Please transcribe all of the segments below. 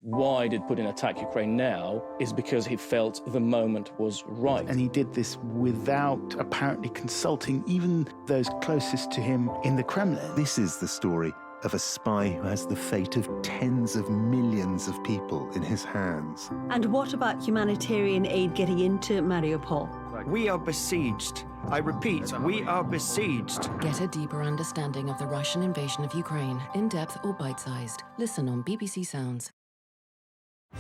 why did Putin attack Ukraine now is because he felt the moment was right. And he did this without apparently consulting even those closest to him in the Kremlin. This is the story of a spy who has the fate of tens of millions of people in his hands. And what about humanitarian aid getting into Mariupol? We are besieged. I repeat, we are besieged. Get a deeper understanding of the Russian invasion of Ukraine, in-depth or bite-sized. Listen on BBC Sounds.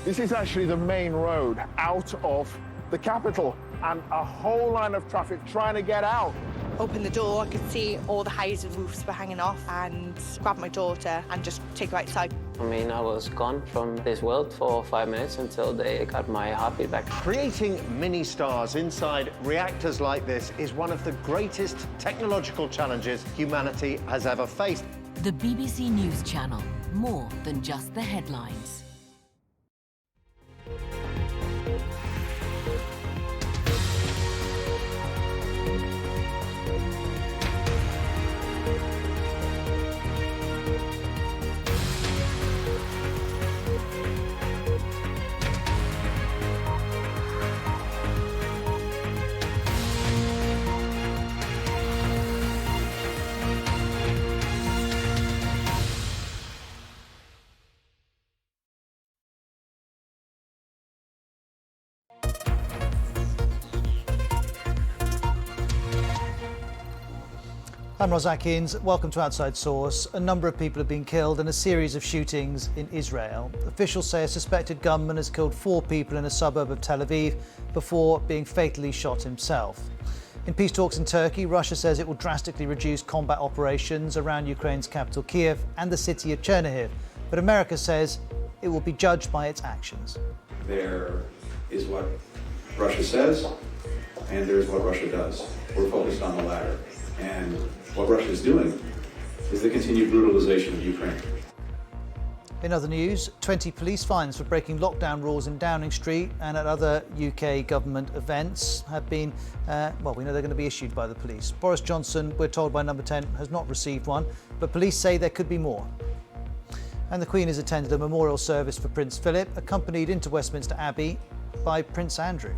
This is actually the main road out of the capital, and a whole line of traffic trying to get out. Open the door, I could see all the houses roofs were hanging off, and grab my daughter and just take her outside. I mean, I was gone from this world for 5 minutes until they got my heartbeat back. Creating mini-stars inside reactors like this is one of the greatest technological challenges humanity has ever faced. The BBC News Channel. More than just the headlines. I'm Ros Atkins. Welcome to Outside Source. A number of people have been killed in a series of shootings in Israel. Officials say a suspected gunman has killed 4 people in a suburb of Tel Aviv before being fatally shot himself. In peace talks in Turkey, Russia says it will drastically reduce combat operations around Ukraine's capital Kiev and the city of Chernihiv. But America says it will be judged by its actions. There is what Russia says, and there is what Russia does. We're focused on the latter. And what Russia is doing is the continued brutalization of Ukraine. In other news, 20 police fines for breaking lockdown rules in Downing Street and at other UK government events have been, we know they're going to be issued by the police. Boris Johnson, we're told by Number 10, has not received one, but police say there could be more. And the Queen has attended a memorial service for Prince Philip, accompanied into Westminster Abbey by Prince Andrew.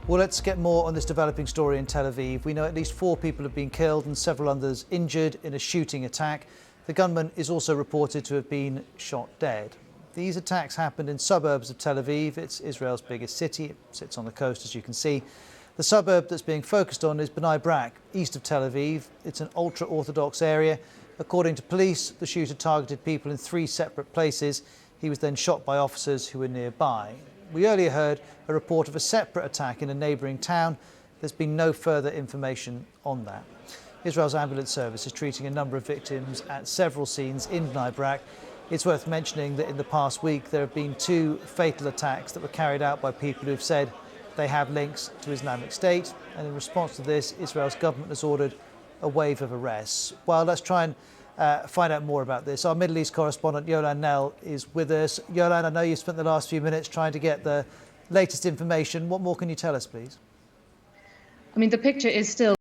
Well, let's get more on this developing story in Tel Aviv. We know at least 4 people have been killed and several others injured in a shooting attack. The gunman is also reported to have been shot dead. These attacks happened in suburbs of Tel Aviv. It's Israel's biggest city. It sits on the coast, as you can see. The suburb that's being focused on is Bnei Brak, east of Tel Aviv. It's an ultra-Orthodox area. According to police, the shooter targeted people in 3 separate places. He was then shot by officers who were nearby. We earlier heard a report of a separate attack in a neighbouring town. There's been no further information on that. Israel's ambulance service is treating a number of victims at several scenes in Bnei Brak. It's worth mentioning that in the past week there have been 2 fatal attacks that were carried out by people who've said they have links to Islamic State. And in response to this, Israel's government has ordered a wave of arrests. Well, let's try and find out more about this. Our Middle East correspondent Yolan Nell is with us. Yolan, I know you've spent the last few minutes trying to get the latest information. What more can you tell us, please? I mean, the picture is still